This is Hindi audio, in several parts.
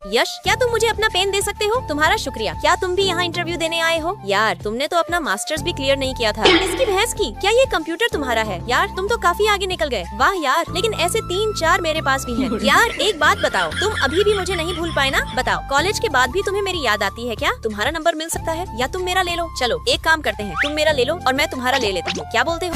यश, क्या तुम मुझे अपना पेन दे सकते हो? तुम्हारा शुक्रिया। क्या तुम भी यहाँ इंटरव्यू देने आए हो? यार, तुमने तो अपना मास्टर्स भी क्लियर नहीं किया था। इसकी भैंस की। क्या ये कंप्यूटर तुम्हारा है? यार, तुम तो काफी आगे निकल गए। वाह यार, लेकिन ऐसे 3-4 मेरे पास भी हैं। यार, एक बात बताओ, तुम अभी भी मुझे नहीं भूल पाए ना? बताओ, कॉलेज के बाद भी तुम्हें मेरी याद आती है क्या? तुम्हारा नंबर मिल सकता है या तुम मेरा ले लो। चलो एक काम करते हैं, तुम मेरा ले लो और मैं तुम्हारा ले लेता हूँ। क्या बोलते हो?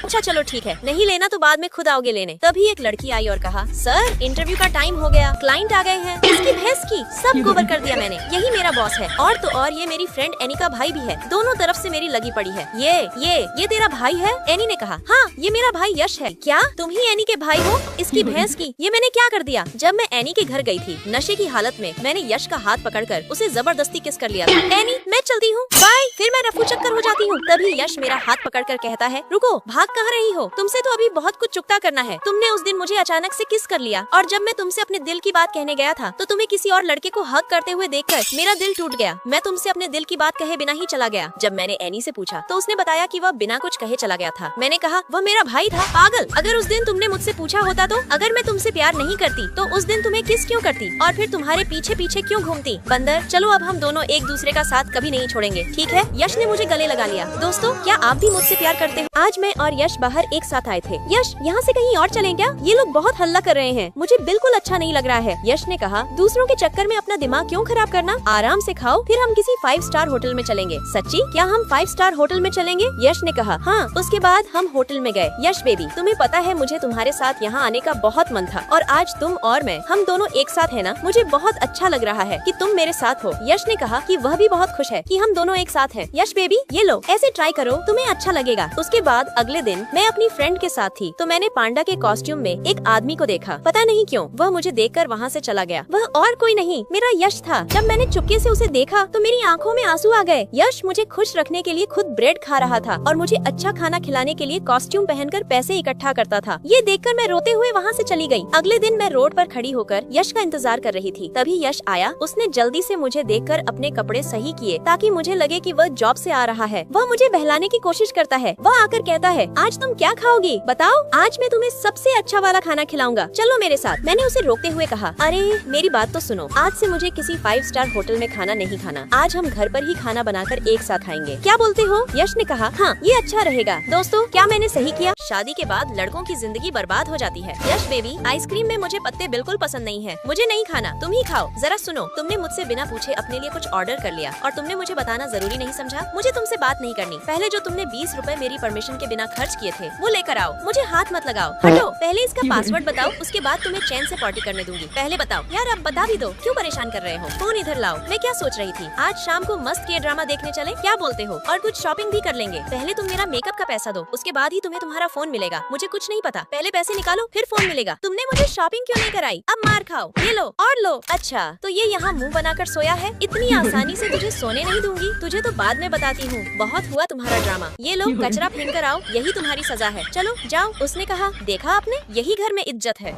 अच्छा चलो ठीक है, नहीं लेना तो बाद में खुद आओगे लेने। तभी एक लड़की आई और कहा, सर इंटरव्यू का टाइम हो गया, क्लाइंट आ गए हैं। इसकी भैंस की, सब कवर कर दिया मैंने। यही मेरा बॉस है। और तो और ये मेरी फ्रेंड एनी का भाई भी है। दोनों तरफ से मेरी लगी पड़ी है। ये तेरा भाई है? एनी ने कहा, हाँ ये मेरा भाई यश है। क्या तुम ही एनी के भाई हो? इसकी भैंस की, ये मैंने क्या कर दिया? जब मैं एनी के घर गई थी नशे की हालत में, मैंने यश का हाथ पकड़कर उसे जबरदस्ती किस कर लिया था। एनी मैं चलती हूँ, बाय। फिर मैं रफू चक्कर हो जाती हूँ। तभी यश मेरा हाथ पकड़कर कहता है, रुको, भाग कहाँ रही हो? तुमसे तो अभी बहुत कुछ चुकता करना है। तुमने उस दिन मुझे अचानक से किस कर लिया और जब मैं तुमसे अपने दिल की बात कहने गया था तो तुम्हें किसी और लड़के को हक करते हुए देखकर मेरा दिल टूट गया। मैं तुमसे अपने दिल की बात कहे बिना ही चला गया। जब मैंने एनी से पूछा तो उसने बताया कि वह बिना कुछ कहे चला गया था। मैंने कहा, वह मेरा भाई था। पागल, अगर उस दिन तुमने मुझसे पूछा होता तो? अगर मैं तुमसे प्यार नहीं करती तो उस दिन तुम्हें किस क्यों करती और फिर तुम्हारे पीछे पीछे क्यों घूमती? बंदर, चलो अब हम दोनों एक दूसरे का साथ कभी नहीं छोड़ेंगे, ठीक है? यश ने मुझे गले लगा लिया। दोस्तों, क्या आप भी मुझसे प्यार करते हो? आज मैं और यश बाहर एक साथ आए थे। यश, यहाँ से कहीं और चलें क्या? ये लोग बहुत हल्ला कर रहे हैं, मुझे बिल्कुल अच्छा नहीं लग रहा है। यश ने कहा, दूसरों के चक्कर में अपना दिमाग क्यों खराब करना? आराम से खाओ, फिर हम किसी 5 स्टार होटल में चलेंगे। सच्ची? क्या हम 5 स्टार होटल में चलेंगे? यश ने कहा, हाँ। उसके बाद हम होटल में गए। यश बेबी, तुम्हें पता है मुझे तुम्हारे साथ यहाँ आने का बहुत मन था और आज तुम और मैं, हम दोनों एक साथ है ना? मुझे बहुत अच्छा लग रहा है कि तुम मेरे साथ हो। यश ने कहा कि वह भी बहुत खुश है कि हम दोनों एक साथ हैं। यश बेबी, ये लो, ऐसे ट्राई करो, तुम्हें अच्छा लगेगा। उसके बाद अगले दिन मैं अपनी फ्रेंड के साथ थी तो मैंने पांडा के कॉस्ट्यूम में एक आदमी को देखा। पता नहीं क्यों वह मुझे देखकर वहाँ से चला गया। वह और कोई नहीं, मेरा यश था। जब मैंने चुपके से उसे देखा तो मेरी आंखों में आंसू आ गए। यश मुझे खुश रखने के लिए खुद ब्रेड खा रहा था और मुझे अच्छा खाना खिलाने के लिए कॉस्ट्यूम पहनकर पैसे इकट्ठा करता था। ये देखकर मैं रोते हुए वहाँ से चली गई। अगले दिन मैं रोड पर खड़ी होकर यश का इंतजार कर रही थी। तभी यश आया। उसने जल्दी से मुझे देखकर अपने कपड़े सही किए ताकि मुझे लगे कि वह जॉब से आ रहा है। वह मुझे बहलाने की कोशिश करता है। वह आकर कहता है, आज तुम क्या खाओगी? बताओ, आज मैं तुम्हें सबसे अच्छा वाला खाना खिलाऊंगा, चलो मेरे साथ। मैंने उसे रोकते हुए कहा, अरे मेरी बात तो सुनो, आज से मुझे किसी 5 स्टार होटल में खाना नहीं खाना। आज हम घर पर ही खाना बनाकर एक साथ खाएंगे। क्या बोलते हो? यश ने कहा, हाँ ये अच्छा रहेगा। दोस्तों, क्या मैंने सही किया? शादी के बाद लड़कों की जिंदगी बर्बाद हो जाती है। यश बेबी, आइसक्रीम में मुझे पत्ते बिल्कुल पसंद नहीं है, मुझे नहीं खाना, तुम ही खाओ। जरा सुनो, तुमने मुझसे बिना पूछे अपने लिए कुछ ऑर्डर कर लिया और तुमने मुझे बताना जरूरी नहीं समझा। मुझे तुमसे बात नहीं करनी। पहले जो तुमने 20 रुपए मेरी परमिशन के बिना खर्च किए थे वो लेकर आओ। मुझे हाथ मत लगाओ, हटो। पहले इसका पासवर्ड बताओ, उसके बाद तुम्हें चैन से पार्टी करने दूंगी। पहले बताओ। यार अब बता भी दो, क्यों परेशान कर रहे हो? फोन इधर लाओ। मैं क्या सोच रही थी, आज शाम को मस्त के ड्रामा देखने चले, क्या बोलते हो? और कुछ शॉपिंग भी कर लेंगे। पहले तुम मेरा मेकअप का पैसा दो, उसके बाद ही तुम्हें तुम्हारा फोन मिलेगा। मुझे कुछ नहीं पता, पहले पैसे निकालो फिर फोन मिलेगा। तुमने मुझे शॉपिंग क्यों नहीं कराई? अब मार खाओ, ये लो और लो। अच्छा तो ये यहाँ मुँह बनाकर सोया है? इतनी आसानी से तुझे सोने नहीं दूंगी, तुझे तो बाद में बताती हूँ। बहुत हुआ तुम्हारा ड्रामा, ये लो कचरा फेंक कर आओ, यही तुम्हारी सजा है। चलो जाओ। उसने कहा, देखा आपने, यही घर में इज्जत है।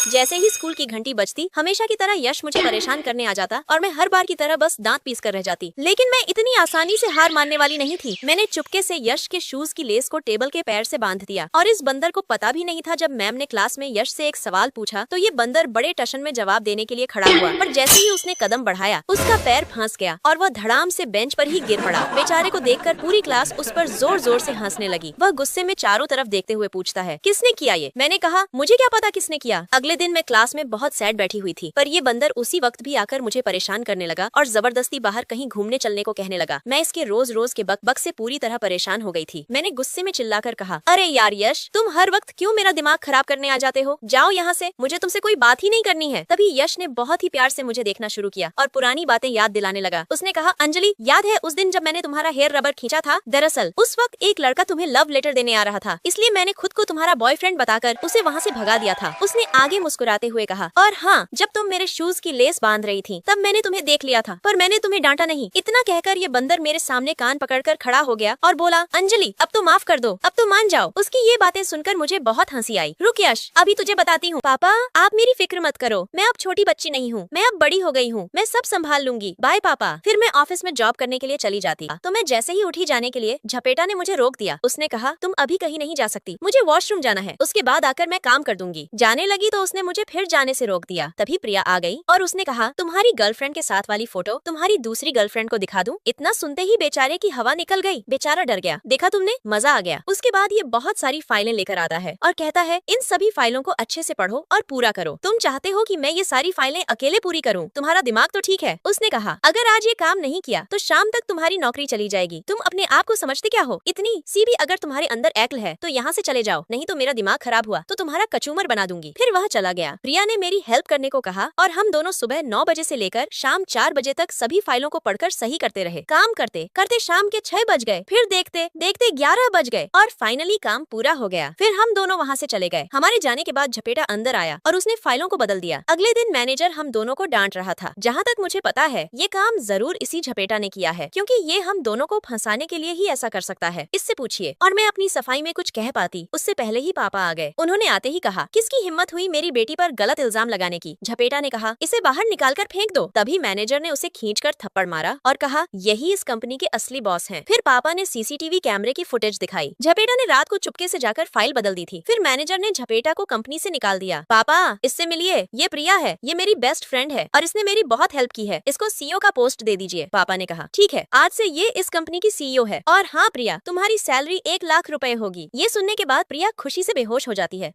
जैसे ही स्कूल की घंटी बजती, हमेशा की तरह यश मुझे परेशान करने आ जाता और मैं हर बार की तरह बस दांत पीस कर रह जाती। लेकिन मैं इतनी आसानी से हार मानने वाली नहीं थी। मैंने चुपके से यश के शूज की लेस को टेबल के पैर से बांध दिया और इस बंदर को पता भी नहीं था। जब मैम ने क्लास में यश से एक सवाल पूछा तो ये बंदर बड़े टशन में जवाब देने के लिए खड़ा हुआ, पर जैसे ही उसने कदम बढ़ाया उसका पैर फंस गया और वह धड़ाम से बेंच पर ही गिर पड़ा। बेचारे को देखकर पूरी क्लास उस पर जोर जोर से हंसने लगी। वह गुस्से में चारों तरफ देखते हुए पूछता है, किसने किया ये? मैंने कहा, मुझे क्या पता किसने किया। अगले दिन मैं क्लास में बहुत सैड बैठी हुई थी, पर ये बंदर उसी वक्त भी आकर मुझे परेशान करने लगा और जबरदस्ती बाहर कहीं घूमने चलने को कहने लगा। मैं इसके रोज रोज के बक से पूरी तरह परेशान हो गई थी। मैंने गुस्से में चिल्लाकर कहा, अरे यार यश, तुम हर वक्त क्यों मेरा दिमाग खराब करने आ जाते हो? जाओ यहाँ से, मुझे तुमसे कोई बात ही नहीं करनी है। तभी यश ने बहुत ही प्यार से मुझे देखना शुरू किया और पुरानी बातें याद दिलाने लगा। उसने कहा, अंजलि, याद है उस दिन जब मैंने तुम्हारा हेयर रबर खींचा था? दरअसल उस वक्त एक लड़का तुम्हें लव लेटर देने आ रहा था, इसलिए मैंने खुद को तुम्हारा बॉयफ्रेंड बताकर उसे वहाँ से भगा दिया था। उसने आगे मुझसे मुस्कुराते हुए कहा, और हाँ, जब तुम मेरे शूज की लेस बांध रही थी तब मैंने तुम्हें देख लिया था, पर मैंने तुम्हें डांटा नहीं। इतना कहकर ये बंदर मेरे सामने कान पकड़कर खड़ा हो गया और बोला, अंजलि अब तो माफ कर दो, अब तो मान जाओ। उसकी ये बातें सुनकर मुझे बहुत हंसी आई। रुक यश, अभी तुझे बताती हूँ। पापा आप मेरी फिक्र मत करो, मैं अब छोटी बच्ची नहीं हूँ, मैं अब बड़ी हो गई हूँ, मैं सब संभाल लूंगी। बाय पापा। फिर मैं ऑफिस में जॉब करने के लिए चली जाती। तो मैं जैसे ही उठी जाने के लिए झपेटा ने मुझे रोक दिया। उसने कहा, तुम अभी कहीं नहीं जा सकती, मुझे वॉशरूम जाना है, उसके बाद आकर मैं काम कर दूंगी। जाने लगी तो उसने मुझे फिर जाने से रोक दिया। तभी प्रिया आ गई और उसने कहा, तुम्हारी गर्लफ्रेंड के साथ वाली फोटो तुम्हारी दूसरी गर्लफ्रेंड को दिखा दूं? इतना सुनते ही बेचारे की हवा निकल गई। बेचारा डर गया। देखा तुमने, मजा आ गया। उसके बाद ये बहुत सारी फाइलें लेकर आता है और कहता है, इन सभी फाइलों को अच्छे से पढ़ो और पूरा करो। तुम चाहते हो कि मैं ये सारी फाइलें अकेले पूरी करूं? तुम्हारा दिमाग तो ठीक है। उसने कहा, अगर आज ये काम नहीं किया तो शाम तक तुम्हारी नौकरी चली जाएगी। तुम अपने आप को समझते क्या हो? इतनी सी भी अगर तुम्हारे अंदर अक्ल है तो यहाँ से चले जाओ, नहीं तो मेरा दिमाग खराब हुआ तो तुम्हारा कचूमर बना दूंगी। फिर वह चला गया। प्रिया ने मेरी हेल्प करने को कहा और हम दोनों सुबह 9 बजे से लेकर शाम 4 बजे तक सभी फाइलों को पढ़कर सही करते रहे। काम करते करते शाम के 6 बज गए, फिर देखते देखते 11 बज गए और फाइनली काम पूरा हो गया। फिर हम दोनों वहाँ से चले गए। हमारे जाने के बाद झपेटा अंदर आया और उसने फाइलों को बदल दिया। अगले दिन मैनेजर हम दोनों को डांट रहा था। जहाँ तक मुझे पता है ये काम जरूर इसी झपेटा ने किया है, क्योंकि ये हम दोनों को फंसाने के लिए ही ऐसा कर सकता है। इससे पूछिए। और मैं अपनी सफाई में कुछ कह पाती उससे पहले ही पापा आ गए। उन्होंने आते ही कहा, किसकी हिम्मत हुई मेरी बेटी पर गलत इल्जाम लगाने की? झपेटा ने कहा, इसे बाहर निकाल कर फेंक दो। तभी मैनेजर ने उसे खींचकर थप्पड़ मारा और कहा, यही इस कंपनी के असली बॉस हैं। फिर पापा ने सीसीटीवी कैमरे की फुटेज दिखाई। झपेटा ने रात को चुपके से जाकर फाइल बदल दी थी। फिर मैनेजर ने झपेटा को कंपनी से निकाल दिया। पापा इससे मिलिए, ये प्रिया है, ये मेरी बेस्ट फ्रेंड है और इसने मेरी बहुत हेल्प की है, इसको सीईओ का पोस्ट दे दीजिए। पापा ने कहा, ठीक है, आज से ये इस कंपनी की सीईओ है। और हाँ प्रिया, तुम्हारी सैलरी 1 लाख रुपए होगी। ये सुनने के बाद प्रिया खुशी से बेहोश हो जाती है।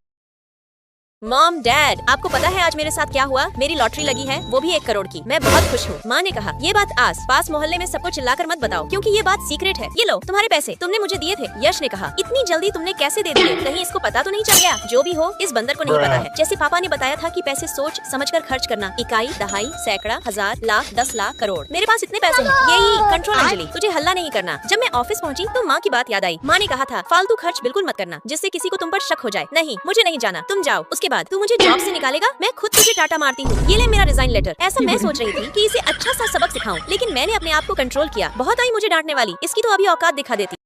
मॉम डैड, आपको पता है आज मेरे साथ क्या हुआ? मेरी लॉटरी लगी है, वो भी 1 करोड़ की। मैं बहुत खुश हूँ। माँ ने कहा, ये बात आस पास मोहल्ले में सबको चिल्लाकर मत बताओ, क्योंकि ये बात सीक्रेट है। ये लो तुम्हारे पैसे, तुमने मुझे दिए थे। यश ने कहा, इतनी जल्दी तुमने कैसे दे दिए? कहीं इसको पता तो नहीं चल गया? जो भी हो, इस बंदर को नहीं पता है। जैसे पापा ने बताया था कि पैसे सोच समझकर खर्च करना, इकाई, दहाई, सैकड़ा, हजार, लाख, 10 लाख, करोड़। मेरे पास इतने पैसे हैं। यही कंट्रोल अंजलि, तुझे हल्ला नहीं करना। जब मैं ऑफिस पहुंची तो माँ की बात याद आई। माँ ने कहा था, फालतू खर्च बिल्कुल मत करना, जिससे किसी को तुम पर शक हो जाए। नहीं, मुझे नहीं जाना, तुम जाओ। उसके बाद तू मुझे जॉब निकालेगा, मैं खुद तुझे टाटा मारती हूँ। ये ले मेरा रिजाइन लेटर। ऐसा मैं सोच रही थी कि इसे अच्छा सा सबक सिखाऊं, लेकिन मैंने अपने आप को कंट्रोल किया। बहुत आई मुझे डांटने वाली, इसकी तो अभी औकात दिखा देती।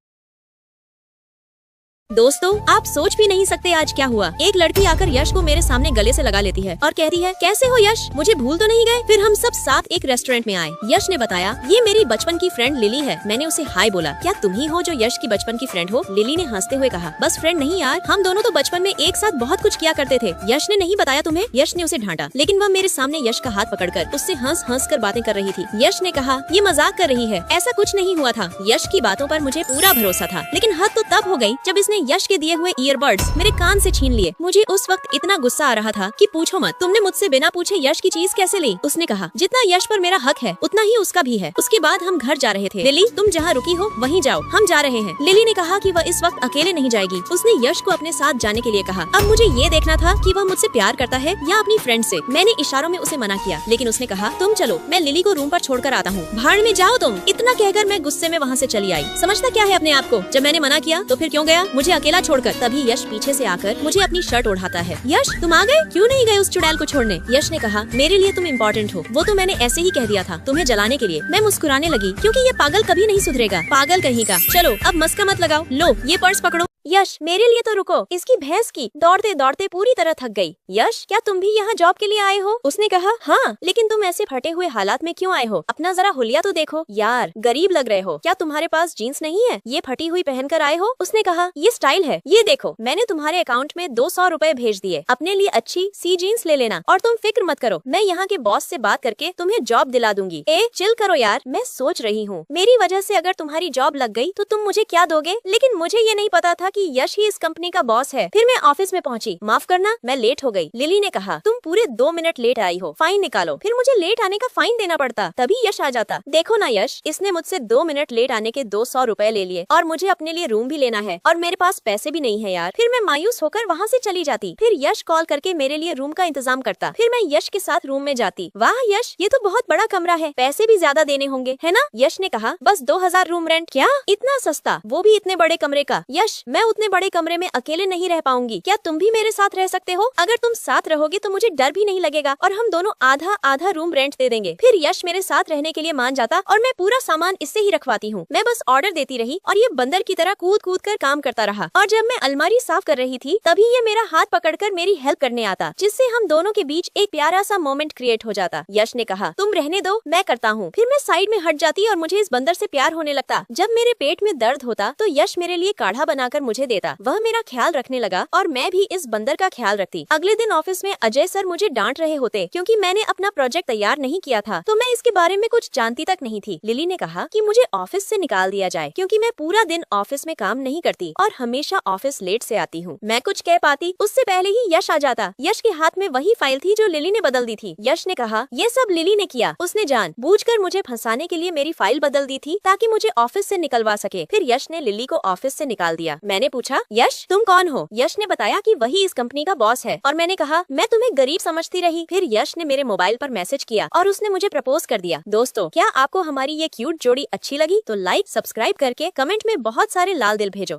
दोस्तों, आप सोच भी नहीं सकते आज क्या हुआ। एक लड़की आकर यश को मेरे सामने गले से लगा लेती है और कहती है, कैसे हो यश, मुझे भूल तो नहीं गए? फिर हम सब साथ एक रेस्टोरेंट में आए। यश ने बताया, ये मेरी बचपन की फ्रेंड लिली है। मैंने उसे हाय बोला। क्या तुम ही हो जो यश की बचपन की फ्रेंड हो? लिली ने हंसते हुए कहा, बस फ्रेंड नहीं यार, हम दोनों तो बचपन में एक साथ बहुत कुछ किया करते थे। यश ने नहीं बताया तुम्हें? यश ने उसे डांटा, लेकिन वह मेरे सामने यश का हाथ पकड़कर उससे हंस हंस कर बातें कर रही थी। यश ने कहा, ये मजाक कर रही है, ऐसा कुछ नहीं हुआ था। यश की बातों पर मुझे पूरा भरोसा था, लेकिन हद तो तब हो गई जब इसने यश के दिए हुए ईयरबड्स मेरे कान से छीन लिए। मुझे उस वक्त इतना गुस्सा आ रहा था कि पूछो मत। तुमने मुझसे बिना पूछे यश की चीज कैसे ली? उसने कहा, जितना यश पर मेरा हक है उतना ही उसका भी है। उसके बाद हम घर जा रहे थे। लिली, तुम जहाँ रुकी हो वहीं जाओ, हम जा रहे हैं। लिली ने कहा कि वह इस वक्त अकेले नहीं जाएगी। उसने यश को अपने साथ जाने के लिए कहा। अब मुझे ये देखना था कि वह मुझसे प्यार करता है या अपनी फ्रेंड से। मैंने इशारों में उसे मना किया, लेकिन उसने कहा, तुम चलो, मैं लिली को रूम पर छोड़कर आता हूँ। भाड़ में जाओ तुम। इतना कहकर मैं गुस्से में वहाँ से चली आई। समझता क्या है अपने आप को? जब मैंने मना किया तो फिर क्यों गया मुझे अकेला छोड़कर? तभी यश पीछे से आकर मुझे अपनी शर्ट ओढ़ाता है। यश, तुम आ गए? क्यों नहीं गए उस चुड़ैल को छोड़ने? यश ने कहा, मेरे लिए तुम इम्पोर्टेंट हो। वो तो मैंने ऐसे ही कह दिया था, तुम्हें जलाने के लिए। मैं मुस्कुराने लगी, क्योंकि ये पागल कभी नहीं सुधरेगा। पागल कहीं का। चलो अब मस्का मत लगाओ, लो ये पर्स पकड़ो। यश, मेरे लिए तो रुको। इसकी भैंस की दौड़ते दौड़ते पूरी तरह थक गई। यश, क्या तुम भी यहाँ जॉब के लिए आए हो? उसने कहा, हाँ, लेकिन तुम ऐसे फटे हुए हालात में क्यों आए हो? अपना जरा हुलिया तो देखो यार, गरीब लग रहे हो। क्या तुम्हारे पास जीन्स नहीं है? ये फटी हुई पहन कर आए हो? उसने कहा, ये स्टाइल है, ये देखो, मैंने तुम्हारे अकाउंट में 200 रुपए भेज दिए। अपने लिए अच्छी सी जीन्स ले लेना और तुम फिक्र मत करो, मैं यहाँ के बॉस से बात करके तुम्हें जॉब दिला दूंगी। ए चिल करो यार, मैं सोच रही हूँ मेरी वजह से अगर तुम्हारी जॉब लग गई तो तुम मुझे क्या दोगे? लेकिन मुझे ये नहीं पता था कि यश ही इस कंपनी का बॉस है। फिर मैं ऑफिस में पहुंची। माफ करना, मैं लेट हो गई। लिली ने कहा, तुम पूरे 2 मिनट लेट आई हो, फाइन निकालो। फिर मुझे लेट आने का फाइन देना पड़ता, तभी यश आ जाता। देखो ना यश, इसने मुझसे 2 मिनट लेट आने के 200 रुपए ले लिए और मुझे अपने लिए रूम भी लेना है और मेरे पास पैसे भी नहीं है यार। फिर मैं मायूस होकर वहाँ से चली जाती। फिर यश कॉल करके मेरे लिए रूम का इंतजाम करता। फिर मैं यश के साथ रूम में जाती। वाह यश, ये तो बहुत बड़ा कमरा है, पैसे भी ज्यादा देने होंगे, है ना? यश ने कहा, बस 2000 रूम रेंट। क्या, इतना सस्ता, वो भी इतने बड़े कमरे का? यश, मैं उतने बड़े कमरे में अकेले नहीं रह पाऊंगी। क्या तुम भी मेरे साथ रह सकते हो? अगर तुम साथ रहोगे तो मुझे डर भी नहीं लगेगा और हम दोनों आधा आधा रूम रेंट दे देंगे। फिर यश मेरे साथ रहने के लिए मान जाता और मैं पूरा सामान इससे ही रखवाती हूँ। मैं बस ऑर्डर देती रही और ये बंदर की तरह कूद कूद कर काम करता रहा। और जब मैं अलमारी साफ कर रही थी तभी ये मेरा हाथ पकड़कर मेरी हेल्प करने आता, जिससे हम दोनों के बीच एक प्यारा सा मोमेंट क्रिएट हो जाता। यश ने कहा, तुम रहने दो, मैं करता हूँ। फिर मैं साइड में हट जाती और मुझे इस बंदर से प्यार होने लगता। जब मेरे पेट में दर्द होता तो यश मेरे लिए काढ़ा बनाकर मुझे देता। वह मेरा ख्याल रखने लगा और मैं भी इस बंदर का ख्याल रखती। अगले दिन ऑफिस में अजय सर मुझे डांट रहे होते क्योंकि मैंने अपना प्रोजेक्ट तैयार नहीं किया था, तो मैं इसके बारे में कुछ जानती तक नहीं थी। लिली ने कहा कि मुझे ऑफिस से निकाल दिया जाए क्योंकि मैं पूरा दिन ऑफिस में काम नहीं करती और हमेशा ऑफिस लेट से आती हूँ। मैं कुछ कह पाती उससे पहले ही यश आ जाता। यश के हाथ में वही फाइल थी जो लिली ने बदल दी थी। यश ने कहा, ये सब लिली ने किया, उसने जानबूझकर मुझे फंसाने के लिए मेरी फाइल बदल दी थी ताकि मुझे ऑफिस से निकलवा सके। फिर यश ने लिली को ऑफिस से निकाल दिया। मैंने पूछा, यश तुम कौन हो? यश ने बताया कि वही इस कंपनी का बॉस है और मैंने कहा मैं तुम्हें गरीब समझती रही। फिर यश ने मेरे मोबाइल पर मैसेज किया और उसने मुझे प्रपोज कर दिया। दोस्तों, क्या आपको हमारी ये क्यूट जोड़ी अच्छी लगी? तो लाइक सब्सक्राइब करके कमेंट में बहुत सारे लाल दिल भेजो।